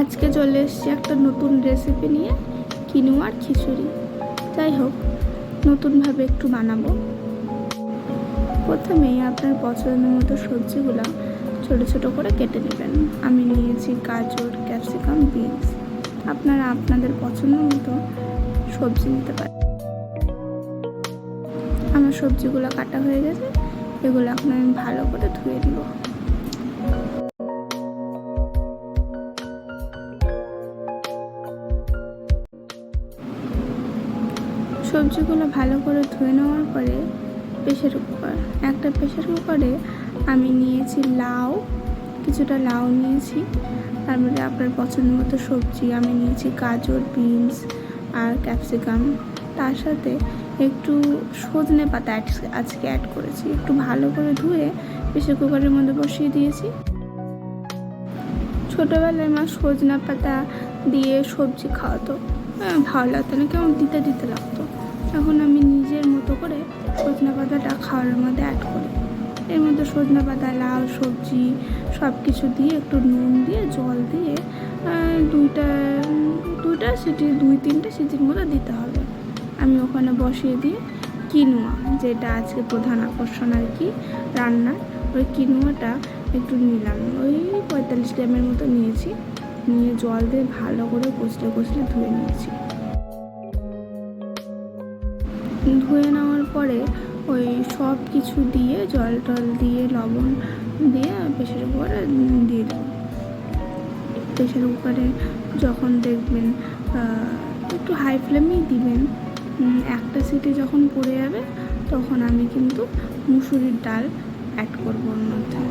আজকে চলে এসেছি একটা নতুন রেসিপি নিয়ে, কিনুয়ার খিচুড়ি। যাই হোক, নতুনভাবে একটু বানাবো। প্রথমেই আপনার পছন্দ মতো সবজিগুলো ছোট ছোট করে কেটে নেবেন। আমি নিয়েছি গাজর, ক্যাপসিকাম, বিনস। আপনারা আপনাদের পছন্দ মতো সবজি নিতে পারেন। আমার সবজিগুলো কাটা হয়ে গেছে, এগুলো এখন আমি ভালো করে ধুয়ে নেব। সবজিগুলো ভালো করে ধুয়ে নেওয়ার পরে একটা প্রেশার কুকারে আমি নিয়েছি কিছুটা লাউ নিয়েছি। তার মধ্যে আপনার পছন্দ মতো সবজি আমি নিয়েছি গাজর, বিনস আর ক্যাপসিকাম। তার সাথে একটু সজনে পাতা আজকে অ্যাড করেছি। একটু ভালো করে ধুয়ে প্রেশার কুকারের মধ্যে বসিয়ে দিয়েছি। ছোটোবেলায় মা সজনা পাতা দিয়ে সবজি খাওয়াতো, ভালো লাগতো না, কেমন দিতে দিতে লাগতো। এখন আমি নিজের মতো করে সজনা পাতাটা খাওয়ার মধ্যে অ্যাড করি। এর মধ্যে সজনা পাতা, লাউ, সবজি সব কিছু দিয়ে একটু নুন দিয়ে জল দিয়ে দুই তিনটে সিটির মতো দিতে হবে। আমি ওখানে বসিয়ে দিয়ে কিনুয়া, যেটা আজকে প্রধান আকর্ষণ আর কি রান্নার, ওই কিনুয়াটা একটু নিলাম। ওই 45 গ্রামের মতো নিয়েছি। নিয়ে জল দিয়ে ভালো করে কষলে ধুয়ে নিয়েছি। ধুয়ে নেওয়ার পরে ওই সব কিছু দিয়ে জল টল দিয়ে লবণ দিয়ে প্রেশার কুকারে দিয়ে দেবো। প্রেশার কুকারে যখন দেখবেন একটু হাই ফ্লেমেই দিবেন, একটা সিটি যখন পড়ে যাবে তখন আমি কিন্তু মুসুরির ডাল অ্যাড করবো ওর মধ্যে।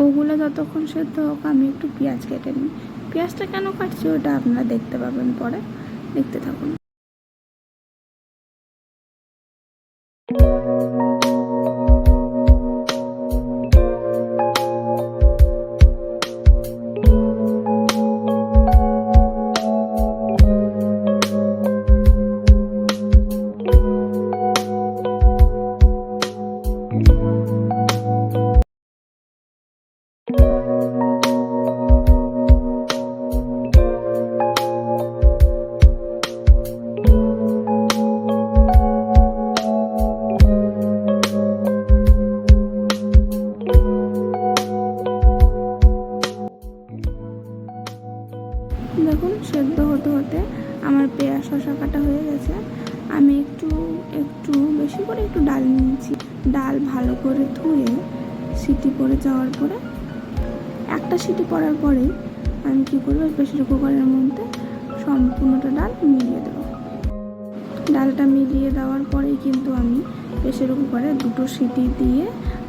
ওগুলো যতক্ষণ সেদ্ধ হোক আমি একটু পেঁয়াজ কেটে নিই। পেঁয়াজটা কেন কাটছি ওটা আপনারা দেখতে পাবেন পরে, দেখতে থাকুন। দেখুন, সেদ্ধ হতে হতে আমার পেঁয়াজ শসা কাটা হয়ে গেছে। আমি একটু বেশি করে একটু ডাল নিয়েছি। ডাল ভালো করে ধুয়ে সিটি পড়ে যাওয়ার পরে, একটা সিটি পড়ার পরেই আমি কী করবো, প্রেশার কুকারের মধ্যে সম্পূর্ণটা ডাল মিলিয়ে দেবো। ডালটা মিলিয়ে দেওয়ার পরেই কিন্তু আমি প্রেশার কুকারে 2টো সিটি দিয়ে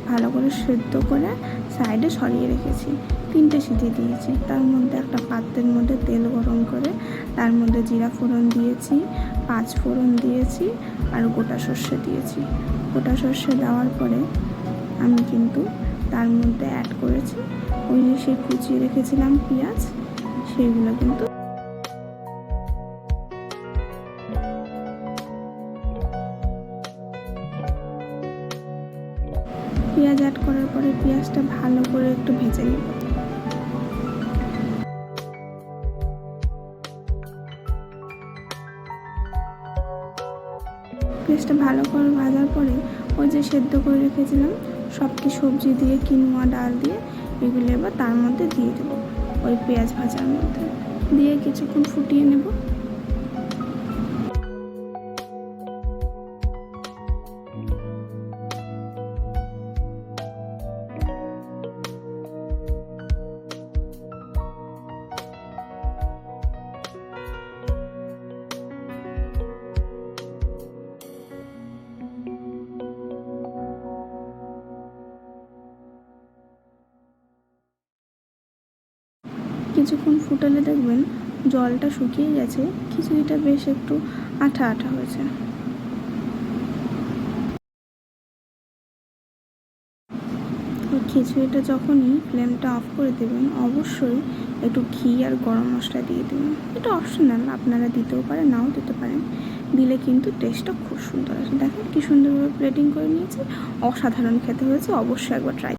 ভালো করে সেদ্ধ করে সাইডে সরিয়ে রেখেছি। 3টে সিটি দিয়েছি। তার মধ্যে একটা পাত্রের মধ্যে তেল গরম করে তার মধ্যে জিরা ফোড়ন দিয়েছি, 5 ফোড়ন দিয়েছি আর গোটা সর্ষে দিয়েছি। গোটা সর্ষে দেওয়ার পরে আমি কিন্তু তার মধ্যে অ্যাড করেছি ওই যে সেই কুচিয়ে রেখেছিলাম পেঁয়াজ, সেইগুলো কিন্তু পেঁয়াজ অ্যাড করার পরে পেঁয়াজটা ভালো করে একটু ভেজে নেব। পেঁয়াজটা ভালো করে ভাজার পরে ওই যে সেদ্ধ করে রেখেছিলাম সব কি সবজি দিয়ে, কিনুয়া ডাল দিয়ে, এগুলো এবার তার মধ্যে দিয়ে দেবো। ওই পেঁয়াজ ভাজার মধ্যে দিয়ে কিছুক্ষণ ফুটিয়ে নেব। কিছুক্ষণ ফুটালে দেখবেন জলটা শুকিয়ে গেছে, খিচুড়িটা বেশ একটু আঠা আঠা হয়েছে। খিচুড়িটা যখনই ফ্লেমটা অফ করে দেবেন, অবশ্যই একটু ঘি আর গরম মশলা দিয়ে দেবেন। এটা অপশনাল, আপনারা দিতেও পারেন, নাও দিতে পারেন। দিলে কিন্তু টেস্টটা খুব সুন্দর আসে। দেখেন কি সুন্দরভাবে প্লেটিং করে নিয়েছি, অসাধারণ খেতে হয়েছে। অবশ্যই একবার ট্রাই